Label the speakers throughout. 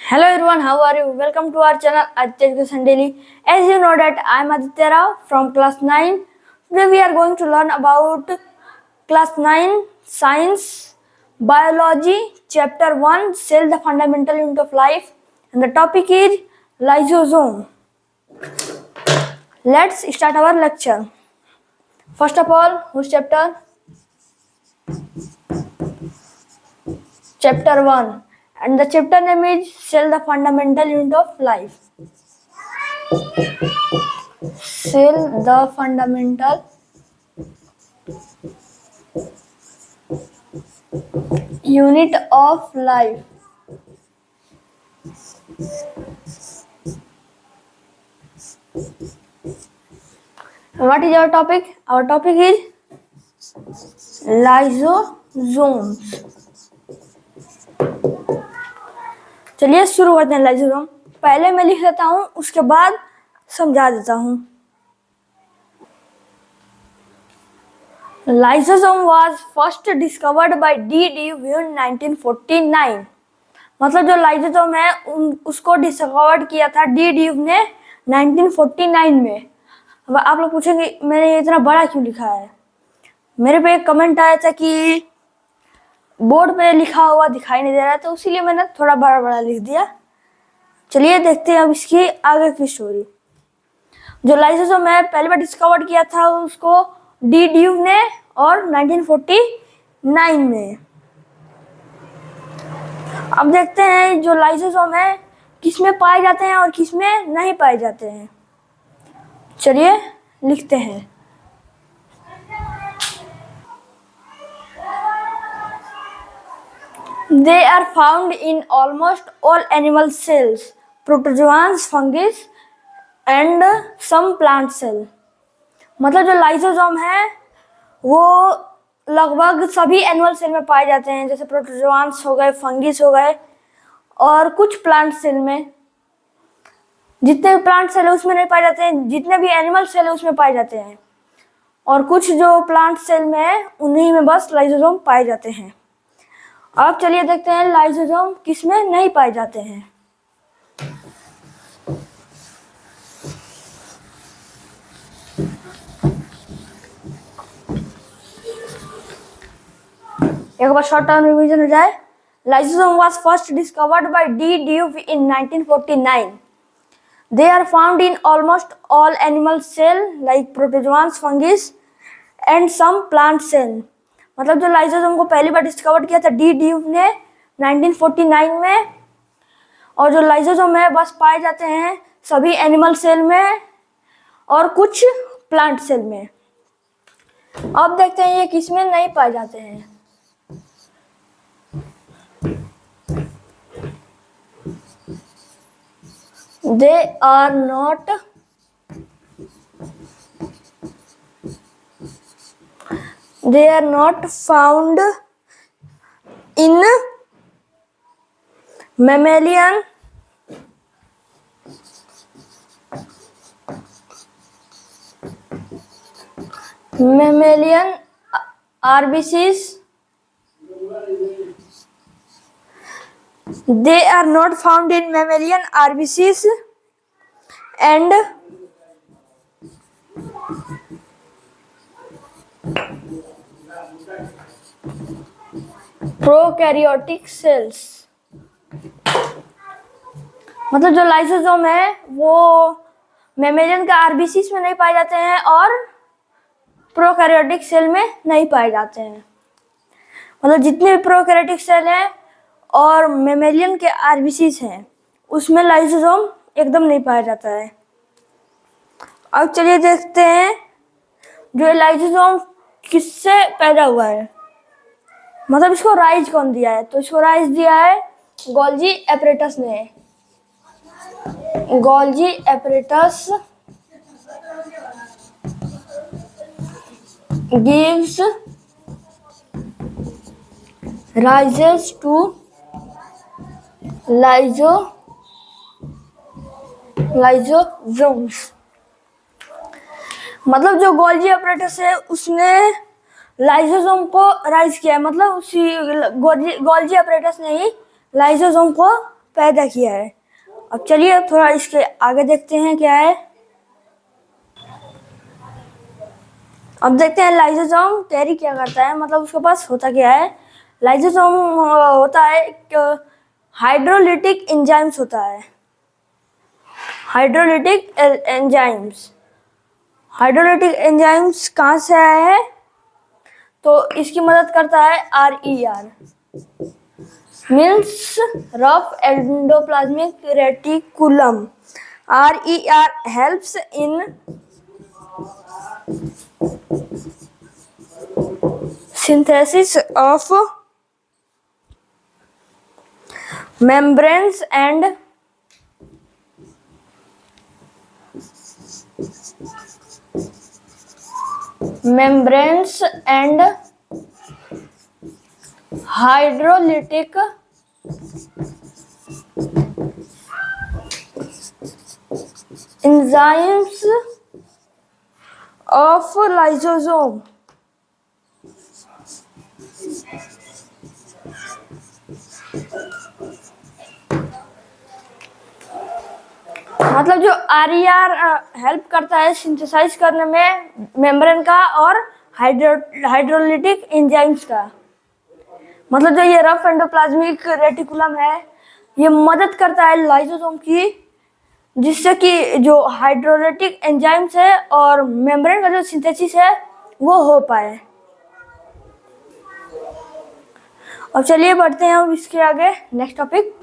Speaker 1: Hello everyone, how are you? Welcome to our channel Aditya Education Daily. As you know that I am Aditya Rao from class 9. Today we are going to learn about class 9 science biology chapter 1 cell, the fundamental unit of life, and the topic is lysosome. Let's start our lecture. First of all, whose chapter? Chapter 1, and the chapter name is cell, the fundamental unit of life. Cell, the fundamental unit of life. What is our topic? Our topic is lysosomes. चलिए शुरू करते हैं lysosome. पहले मैं लिख लेता हूँ, उसके बाद समझा देता हूँ. Lysosome was first discovered by D. Dewey in 1949. मतलब जो लाइसोसोम है उसको डिस्कवर किया था डी ड्यूव ने 1949 में. अब आप लोग पूछेंगे मैंने इतना बड़ा क्यों लिखा है. मेरे पे एक कमेंट आया था कि बोर्ड पे लिखा हुआ दिखाई नहीं दे रहा है, तो इसीलिए मैंने थोड़ा बड़ा बड़ा लिख दिया. चलिए देखते हैं अब इसकी आगे की स्टोरी. जो लाइसोसोम है पहली बार डिस्कवर किया था उसको डी ड्यूव ने और 1949 में. अब देखते हैं जो लाइसोसोम है किसमें पाए जाते हैं और किसमें नहीं पाए जाते हैं. चलिए लिखते हैं. They are found in almost all animal cells, protozoans, fungus and some plant cell. मतलब जो लाइसोसोम है वो लगभग सभी एनिमल सेल में पाए जाते हैं, जैसे प्रोटोजोआन्स हो गए, फंगिस हो गए और कुछ प्लांट सेल में. जितने भी प्लांट सेल है उसमें नहीं पाए जाते हैं, जितने भी एनिमल सेल है उसमें पाए जाते हैं, और कुछ जो प्लांट सेल में है उन्हीं में बस लाइसोसोम पाए जाते हैं. अब चलिए देखते हैं लाइसोसोम किसमें नहीं पाए जाते हैं. एक बार शॉर्ट टर्म रिवीजन हो जाए. Lysosome was first discovered by de Duve in 1949. They are found in almost all animal cell like protozoans, fungus and some plant cell. मतलब जो लाइसोसोम को पहली बार डिस्कवर किया था डी ड्यूव ने 1949 में, और जो लाइसोसोम है बस पाए जाते हैं सभी एनिमल सेल में और कुछ प्लांट सेल में. अब देखते हैं ये किसमें नहीं पाए जाते हैं. They are not found in mammalian RBCs. They are not found in mammalian RBCs and prokaryotic cells. मतलब जो लाइसोसोम है वो मेमेलियन के आरबीसीज में नहीं पाए जाते हैं और प्रोकैरियोटिक सेल में नहीं पाए जाते हैं. मतलब जितने भी प्रोकैरियोटिक सेल हैं और मेमेलियन के आरबीसीज हैं उसमें लाइसोसोम एकदम नहीं पाया जाता है. अब चलिए देखते हैं जो लाइसोसोम किससे पैदा हुआ है. मतलब इसको राइज कौन दिया है, तो इसको राइज दिया है गोल्जी एपरेटस ने. Golgi apparatus gives rises to lysosomes. मतलब जो गोल्जी एपरेटस है उसने लाइसोसोम को राइज किया है. मतलब उसी गोल्जी एपरेटस ने ही लाइसोसोम को पैदा किया है। अब चलिए थोड़ा इसके आगे देखते हैं क्या है। अब देखते हैं लाइसोसोम कैरी क्या करता है, मतलब उसके पास होता क्या है। लाइसोसोम होता है हाइड्रोलिटिक एंजाइम्स होता है। हाइड्रोलिटिक एंजाइम्स, हाइड्रोलिटिक एंजाइम्स कहाँ से आया है, तो इसकी मदद करता है RER, means rough endoplasmic reticulum. RER helps in synthesis of membranes and hydrolytic enzymes of lysosome। मतलब जो RER हेल्प करता है सिंथेसाइज करने में मेम्ब्रेन का और हाइड्रोलिटिक एंजाइम्स का। मतलब जो ये रफ एंडोप्लाज्मिक रेटिकुलम है ये मदद करता है लाइसोसोम की, जिससे कि जो हाइड्रोलिटिक एंजाइम्स है और मेम्ब्रेन का जो सिंथेसिस है वो हो पाए। अब चलिए बढ़ते हैं अब इसके आगे नेक्स्ट टॉपिक।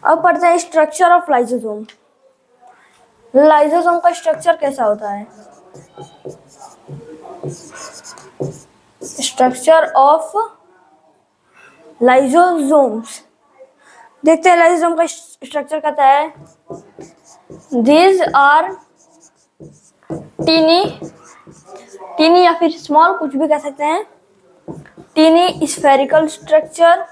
Speaker 1: अब पढ़ते हैं स्ट्रक्चर ऑफ लाइसोसोम। लाइसोसोम का स्ट्रक्चर कैसा होता है। स्ट्रक्चर ऑफ लाइसोसोम्स, देखते हैं लाइसोसोम का स्ट्रक्चर कहता है दीज आर टीनी या फिर स्मॉल, कुछ भी कह सकते हैं। Tiny spherical structure,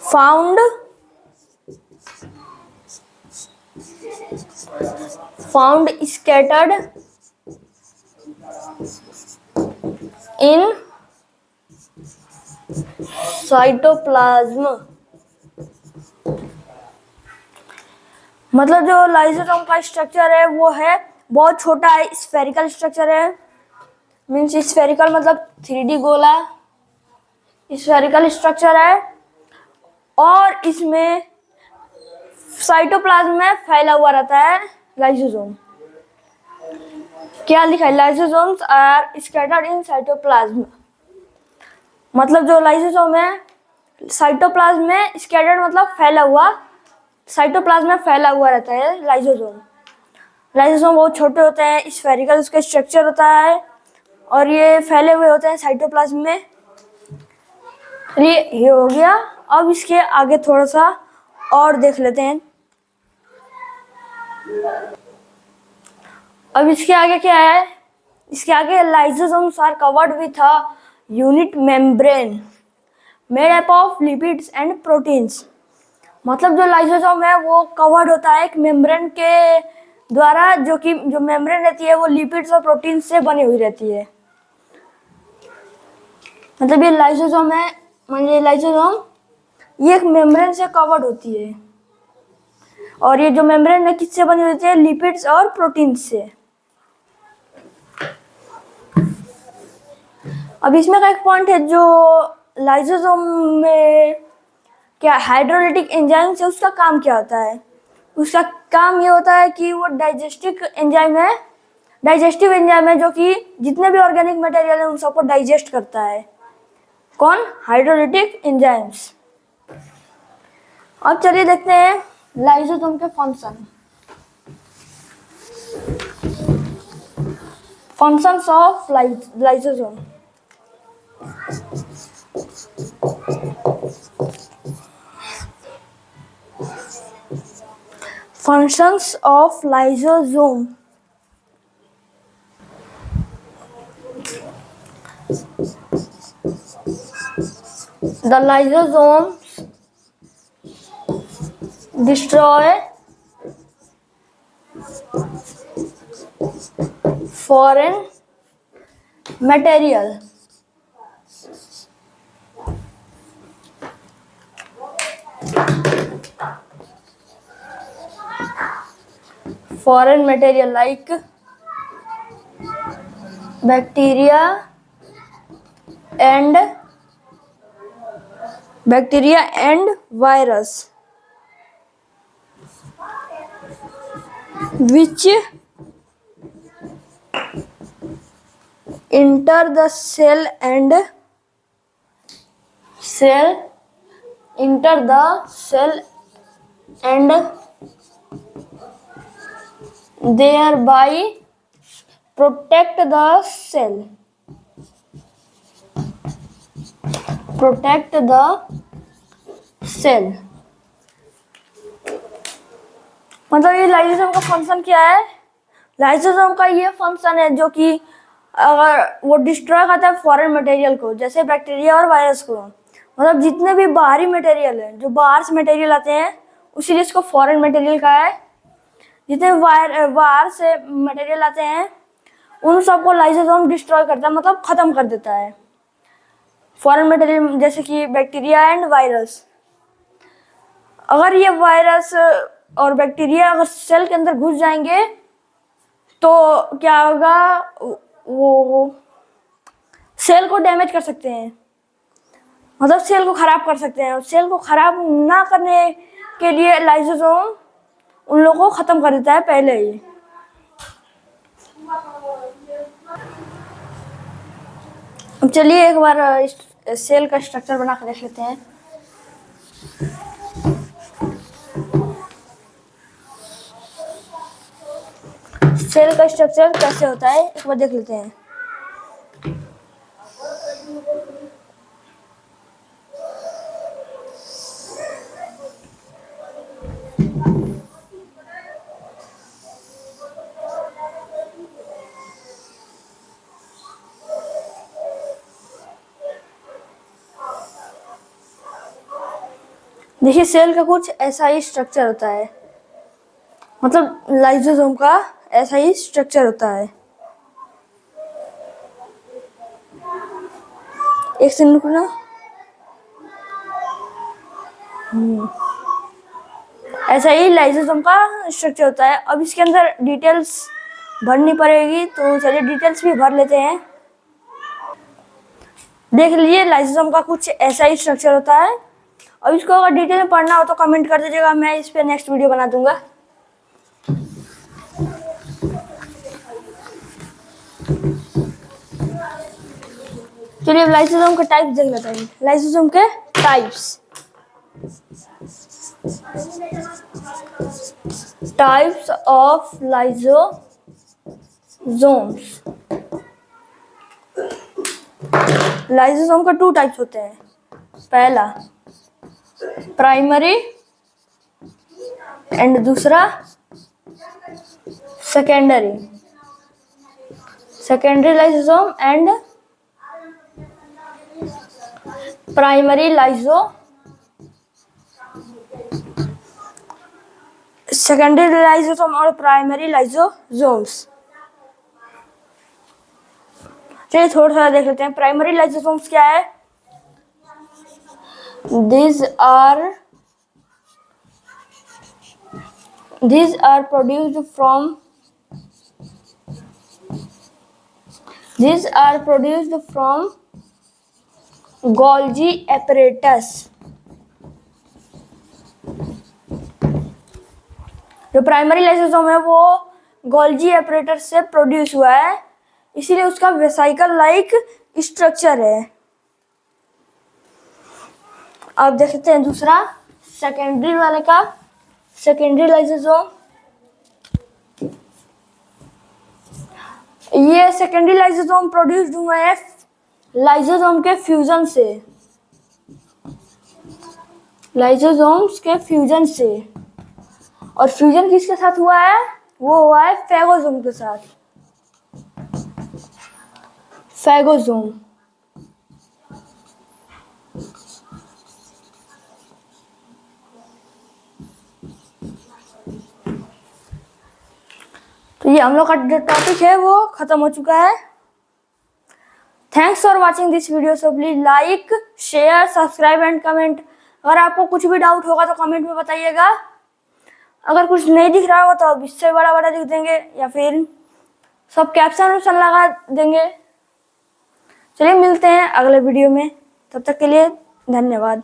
Speaker 1: found scattered in cytoplasm। मतलब जो लाइसोसोम का स्ट्रक्चर है वो है बहुत छोटा है, स्फेरिकल स्ट्रक्चर है। मीन्स स्फेरिकल मतलब 3D गोला स्फेरिकल स्ट्रक्चर है, और इसमें साइटोप्लाज्म में फैला हुआ रहता है लाइसोसोम। क्या लिखा है, lysosomes are scattered in cytoplasm. मतलब जो लाइसोसोम है साइटोप्लाज्म में स्कैटर्ड मतलब फैला हुआ, साइटोप्लाज्म में फैला हुआ रहता है लाइसोसोम। लाइसोसोम बहुत छोटे होते हैं, स्फेरिकल उसका स्ट्रक्चर होता है और ये फैले हुए होते हैं साइटोप्लाज्म में। ये हो गया। अब इसके आगे थोड़ा सा और देख लेते हैं। अब इसके आगे क्या है, इसके आगे lysosomes are covered with a unit membrane made up of lipids and proteins. मतलब जो लाइसोसोम है वो कवर्ड होता है एक मेम्ब्रेन के द्वारा, जो मेम्ब्रेन रहती है वो लिपिड्स और प्रोटीन से बनी हुई रहती है। मतलब ये लाइसोसोम है, मतलब लाइसोसोम ये एक मेम्ब्रेन से कवर्ड होती है, और ये जो मेम्ब्रेन है किससे बनी होती है, लिपिड्स और प्रोटीन से। अब इसमें का एक पॉइंट है, जो लाइसोसोम में क्या हाइड्रोलिटिक एंजाइम्स है उसका काम क्या होता है। उसका काम ये होता है कि वो डाइजेस्टिव एंजाइम है जो कि जितने भी ऑर्गेनिक मटेरियल है उन सबको डाइजेस्ट करता है। कौन, हाइड्रोलिटिक एंजाइम्स। अब चलिए देखते हैं लाइसोसोम के functions of lysosome. Functions of lysosome. The lysosomes destroy foreign material. Foreign material like bacteria and virus, which enter the cell and thereby protect the cell. मतलब ये लाइसोसोम का फंक्शन क्या है? लाइसोसोम का ये फंक्शन है जो कि अगर वो डिस्ट्रॉय करता है फॉरेन मटेरियल को, जैसे बैक्टीरिया और वायरस को। मतलब जितने भी बाहरी मटेरियल है, जो बाहर से मटेरियल आते हैं, उसीलिए इसको फॉरेन मटेरियल कहा है। जितने बाहर से मटेरियल आते हैं उन सबको लाइसोसोम डिस्ट्रॉय करता है, मतलब खत्म कर देता है। फॉरेन मटेरियल जैसे कि बैक्टीरिया एंड वायरस। अगर ये वायरस और बैक्टीरिया अगर सेल के अंदर घुस जाएंगे तो क्या होगा, वो सेल को डैमेज कर सकते हैं, मतलब सेल को खराब कर सकते हैं। सेल को खराब ना करने के लिए लाइसोसोम उन लोगों को खत्म कर देता है पहले ही। अब चलिए एक बार सेल का स्ट्रक्चर बना कर देख लेते हैं। सेल का स्ट्रक्चर कैसे होता है एक बार देख लेते हैं। देखिए सेल का कुछ ऐसा ही स्ट्रक्चर होता है, मतलब लाइसोसोम का ऐसा ही स्ट्रक्चर होता है। एक सेकंड रुकना। ऐसा ही लाइसोसोम का स्ट्रक्चर होता है। अब इसके अंदर डिटेल्स भरनी पड़ेगी, तो चलिए डिटेल्स भी भर लेते हैं। देख लीजिए लाइसोसोम का कुछ ऐसा ही स्ट्रक्चर होता है। अब इसको अगर डिटेल में पढ़ना हो तो कमेंट कर दीजिएगा, मैं इस पे नेक्स्ट वीडियो बना दूंगा। चलिए अब लाइसोसोम के टाइप्स देख लेते हैं। लाइसोसोम के टाइप्स ऑफ लाइसोसोम्स। लाइसोसोम का 2 टाइप्स होते हैं। पहला प्राइमरी एंड दूसरा secondary. Secondary lysosome and primary secondary lysosome और प्राइमरी लाइसोसोम्स। चलिए थोड़ा सा देख लेते हैं। प्राइमरी लाइसोसोम्स क्या है? These are produced from Golgi apparatus। जो प्राइमरी लाइसोसोम है वो गोल्जी एपरेटस से प्रोड्यूस हुआ है, इसीलिए उसका वेसिकल लाइक स्ट्रक्चर है। अब देख सकते हैं दूसरा सेकेंडरी वाले का। सेकेंडरी लाइसोसोम, ये सेकेंडरी लाइसोसोम प्रोड्यूस्ड हुए हैं लाइसोसोम के फ्यूजन से। लाइसोसोम्स के फ्यूजन से। और फ्यूजन किसके साथ हुआ है? वो हुआ है फैगोसोम के साथ। फैगोसोम। तो ये हम लोग का जो टॉपिक है वो खत्म हो चुका है। Thanks for watching this video. So please like, share, subscribe and comment. अगर आपको कुछ भी डाउट होगा तो कमेंट में बताइएगा। अगर कुछ नहीं दिख रहा होगा तो अब इससे बड़ा बड़ा लिख देंगे या फिर सब कैप्शन वैप्शन लगा देंगे। चलिए मिलते हैं अगले वीडियो में, तब तक के लिए धन्यवाद।